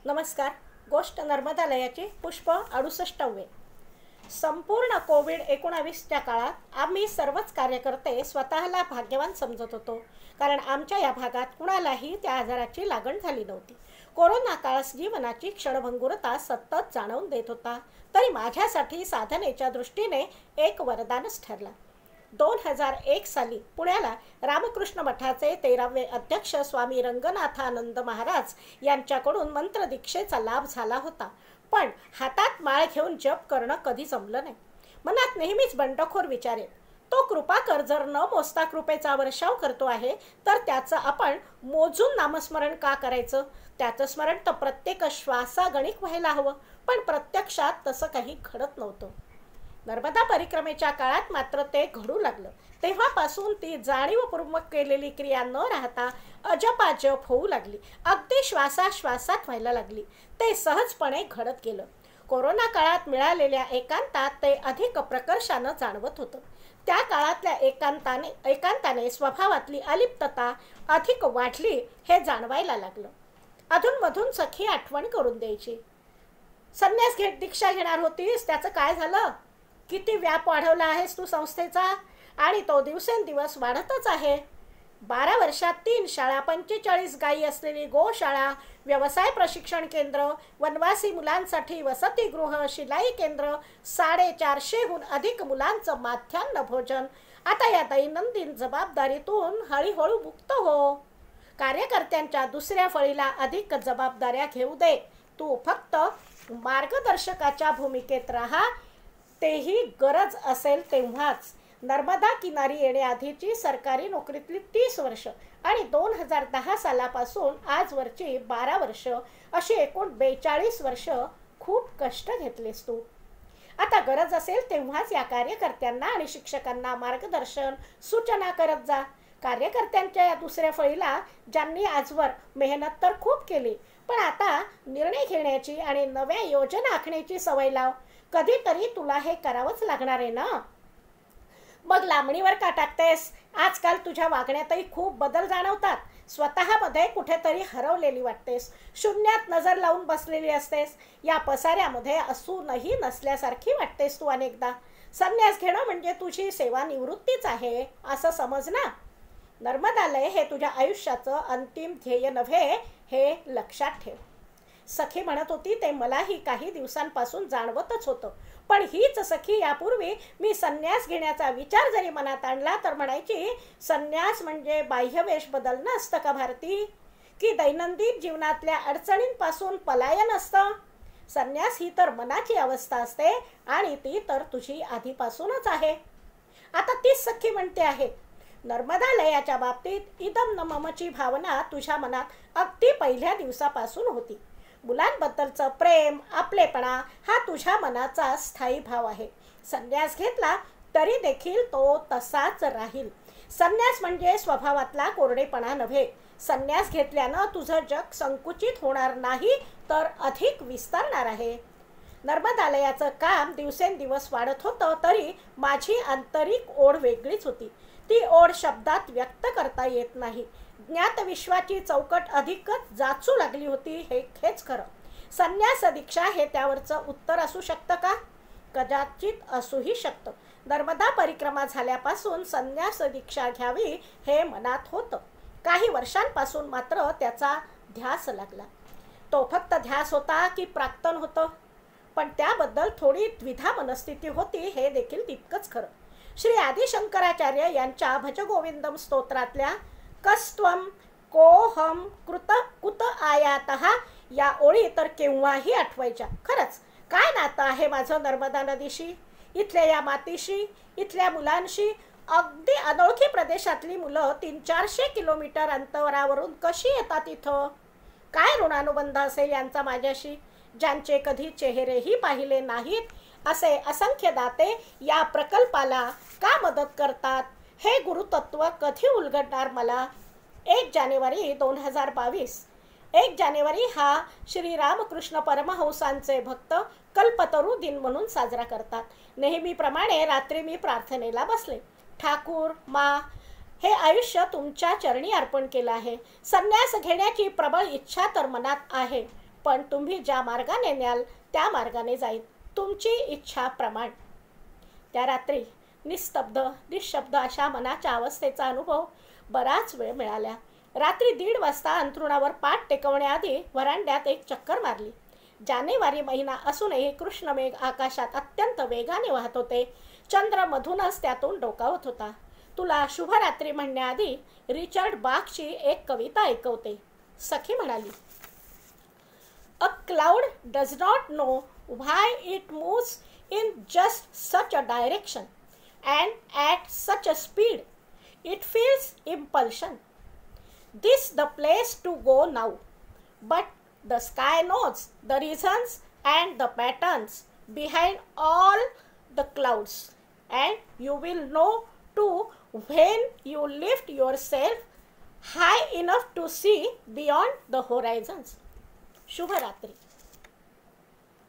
नमस्कार. गोष्ट नर्मदालयाची पुष्प 68. संपूर्ण कोविड-19च्या काळात आम्ही सर्वच कार्यकर्ते स्वतःला भाग्यवान समजत होतो, कारण आमच्या या भागात कुणालाही त्या आजाराची लागण झाली नव्हती. कोरोना काळ जीवनाची क्षणभंगुरता सतत जाणवून देत होता, तरी माझ्यासाठी साधनेच्या दृष्टीने एक वरदानच ठरला. 2001 साली पुण्याला रामकृष्ण मठाचे 13वे अध्यक्ष स्वामी रंगनाथानंद महाराज यांच्याकडून मंत्रदीक्षेचा लाभ झाला होता. पण हातात माळ घेऊन जप करणं कधी जमलं नाही. मनात नेहमीच बंडखोर विचार येत, तो कृपा कर जर न मोजता कृपेचा वर्षाव करतो आहे, तर त्याचं आपण मोजून नामस्मरण का करायचं? त्याचं स्मरण तर प्रत्येक श्वासागणिक व्हायला हवं. पण प्रत्यक्षात तसं काही घडत नव्हतं. नर्मदा परिक्रमेच्या काळात मात्र ते घडू लागलं. तेव्हापासून ती जाणीवपूर्वक केलेली क्रिया न राहता अजपाजप होऊ लागली. अगदी श्वासाश्वासात व्हायला लागली. ते सहजपणे घडत गेलं. कोरोना काळात मिळालेल्या एकांतात ते अधिक प्रकर्षानं जाणवत होतं. त्या काळातल्या एकांताने स्वभावातली अलिप्तता अधिक वाढली हे जाणवायला लागलं. अधूनमधून सखी आठवण करून द्यायची. संन्यास दीक्षा घेणार होतीस, त्याचं काय झालं? किती व्याप वाढवला आहेस तू संस्थेचा, आणि तो दिवसेंदिवस वाढतच आहे. 12 वर्षात 3 शाळा, 45 गायी असलेली गोशाळा, व्यवसाय प्रशिक्षण केंद्र, वनवासी मुलांसाठी वसतिगृह, शिलाई केंद्र, 450हून अधिक मुलांचं माध्यान्ह भोजन. आता या दैनंदिन जबाबदारीतून हळूहळू मुक्त हो. कार्यकर्त्यांच्या दुसऱ्या फळीला अधिक जबाबदाऱ्या घेऊ दे. तू फक्त मार्गदर्शकाच्या भूमिकेत राहा, तेही गरज असेल तेव्हाच. नर्मदा किनारी येण्याआधीची सरकारी नोकरीतली 30 वर्ष आणि 2010 सालापासून आजवरची 12 वर्ष, अशी एकूण 42 वर्ष खूप कष्ट घेतलेस तू. आता गरज असेल तेव्हाच या कार्यकर्त्यांना आणि शिक्षकांना मार्गदर्शन सूचना करत जा. कार्यकर्त्यांच्या या दुसऱ्या फळीला ज्यांनी आजवर मेहनत तर खूप केली, पण आता निर्णय घेण्याची आणि नव्या योजना आखण्याची सवय लाव. कधीतरी तुला हे करावंच लागणार आहे ना. मग लांबणीवर का टाकतेस? आजकाल तुझ्या वागण्यातही खूप बदल जाणवतात. स्वतःमध्ये कुठेतरी हरवलेली वाटतेस. शून्यात नजर लावून बसलेली असतेस. या पसाऱ्यामध्ये असूनही नसल्यासारखी वाटतेस तू अनेकदा. संन्यास घेणं म्हणजे तुझी सेवानिवृत्तीच आहे असं समज ना. नर्मदालय हे तुझ्या आयुष्याचं अंतिम ध्येय नव्हे, हे लक्षात ठेव. सखी म्हणत होती ते मलाही काही दिवसांपासून जाणवतच होतं. पण हीच सखी यापूर्वी मी संन्यास घेण्याचा विचार जरी मनात आणला तर म्हणायची, संन्यास म्हणजे बाह्यवेश बदलणं असतं का भारती? की दैनंदिन जीवनातल्या अडचणींपासून पलायन असतं? संन्यास ही तर मनाची अवस्था असते, आणि ती तर तुझी आधीपासूनच आहे. आता तीच सखी म्हणते आहे, नर्मदालयाच्या बाबतीत इदम न ममची भावना तुझ्या मनात अगदी पहिल्या दिवसापासून होती. मुलांबद्दलचं प्रेम, आपलेपणा हा तुझ्या मनाचा स्थायी भाव आहे. संन्यास घेतला तरी देखील तो तसाच राहील. संन्यास म्हणजे स्वभावातला कोरडेपणा नव्हे. संन्यास घेतल्यानं तुझं जग संकुचित होणार नाही, तर अधिक विस्तारणार आहे. नर्मदालयाचं काम दिवसेंदिवस वाढत होतं, तरी माझी आंतरिक ओढ वेगळीच होती. ती ओढ शब्दात व्यक्त करता येत नाही. ज्ञात विश्वाची चौकट अधिकच जाचू लागली होती, हेच खरं. संन्यास दीक्षा हे त्यावरचं उत्तर असू शकतं का? कदाचित असूही शकतं. नर्मदा परिक्रमा झाल्यापासून संन्यास दीक्षा घ्यावी हे मनात होतं. काही वर्षांपासून मात्र त्याचा ध्यास लागला. तो फक्त ध्यास होता की प्राक्तन होतं? पण त्याबद्दल थोडी द्विधा मनस्थिती होती, हे देखील तितकंच खरं. श्री आदिशंकराचार्य यांच्या भजगोविंदम स्तोत्रातल्या कस्त्वम कोहम कृत कुत आयातः या ओळी तर केव्हाही आठवायच्या. खरंच काय नातं आहे माझं नर्मदा नदीशी, इथल्या या मातीशी, इथल्या मुलांशी. अगदी अनोळखी प्रदेशातली मुलं 300-400 किलोमीटर अंतरावरून कशी येतात इथं? काय ऋणानुबंध असेल यांचा माझ्याशी, ज्यांचे कधी चेहरेही पाहिले नाहीत. असे असंख्य दाते या प्रकल्पाला का मदत करतात, हे गुरुतत्व कधी उलगडणार मला? 1 जानेवारी 2022. 1 जानेवारी हा श्री रामकृष्ण परमहंसांचे भक्त कल्पतरू दिन म्हणून साजरा करतात. नेहमीप्रमाणे रात्री मी प्रार्थनेला बसले. ठाकूर मा, हे आयुष्य तुमच्या चरणी अर्पण केलं आहे. संन्यास घेण्याची प्रबळ इच्छा तर मनात आहे, पण तुम्ही ज्या मार्गाने न्याल त्या मार्गाने जाईल, तुमची इच्छा प्रमाण. त्या रात्री निस्तब्ध निशब्द अशा मनाच्या अवस्थेचा अनुभव बराच वेळ मिळाला. रात्री 1:30 वाजता अंथरुणावर पाठ टेकवण्याआधी व्हरांड्यात एक चक्कर मारली. जानेवारी महिना असूनही कृष्णमेघ आकाशात अत्यंत वेगाने वाहत होते. चंद्र मधूनच त्यातून डोकावत होता. तुला शुभरात्री म्हणण्याआधी रिचर्ड बाखची एक कविता ऐकवते. सखी म्हणाली, a cloud does not know why it moves in just such a direction and at such a speed. It feels impulsion. This the place to go now. But the sky knows the reasons and the patterns behind all the clouds. And you will know too when you lift yourself high enough to see beyond the horizons. शुभरात्री.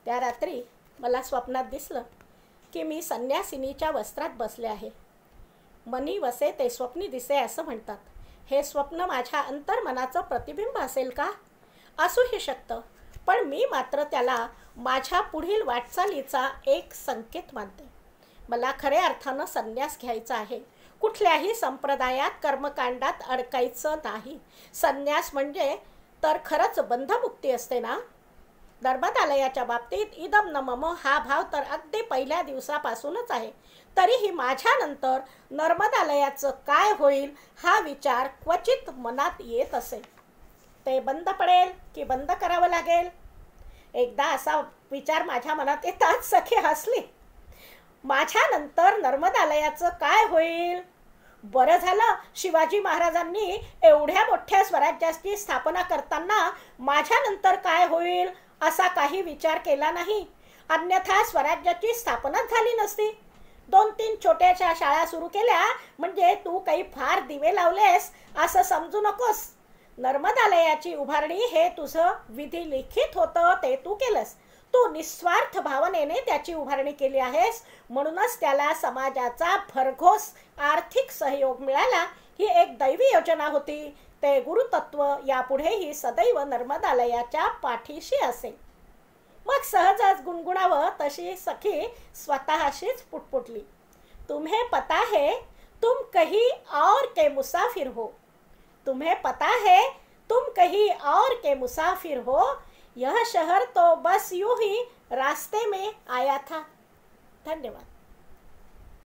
त्या रात्री मला स्वप्नात दिसलं की मी संन्यासिनीच्या वस्त्रात बसले आहे. मनी वसे ते स्वप्नी दिसे असं म्हणतात. हे स्वप्न माझ्या अंतर्मनाचं प्रतिबिंब असेल का? असूही शकतं, पण मी मात्र त्याला माझ्या पुढील वाटचालीचा एक संकेत मानते. मला खऱ्या अर्थानं संन्यास घ्यायचा आहे. कुठल्याही संप्रदायात कर्मकांडात अडकायचं नाही. संन्यास म्हणजे तर खरंच बंधमुक्ती असते ना. नर्मदालयाच्या बाबतीत इदम न मम हा भाव तर अगदी पहिल्या दिवसापासूनच आहे. तरीही माझ्यानंतर नर्मदालयाचं काय होईल हा विचार क्वचित मनात येत असे. ते बंद पडेल की बंद करावं लागेल? एकदा असा विचार माझ्या मनात येताच सखी हसली. माझ्यानंतर नर्मदालयाचं काय होईल? बरं झालं शिवाजी महाराजांनी एवढ्या मोठ्या स्वराज्याची स्थापना करताना माझ्यानंतर काय होईल असा काही विचार केला नाही. अन्यथा स्वराज्याची स्थापनाच झाली नसती. 2-3 छोट्याशा शाळा सुरू केल्या म्हणजे तू काही फार दिवे लावलेस असं समजू नकोस. नर्मदालयाची उभारणी हे तुझं विधी लिखित होतं, ते तू केलंस. तू निस्वार्थ भावनेने त्याची उभारणी केली आहेस, म्हणूनच त्याला समाजाचा भरघोस आर्थिक सहयोग मिळाला. ही एक दैवी योजना होती. ते गुरुतत्व यापुढेही सदैव नर्मदालयाच्या पाठीशी असेल. मग सहजच गुणगुणावं तशी सखी स्वतःशीच पुटपुटली. तुम्हें पता है तुम कहीं और के मुसाफिर हो. तुम्हें पता है तुम कहीं और के मुसाफिर हो. यह शहर तो बस यूं ही रास्ते में आया था. धन्यवाद.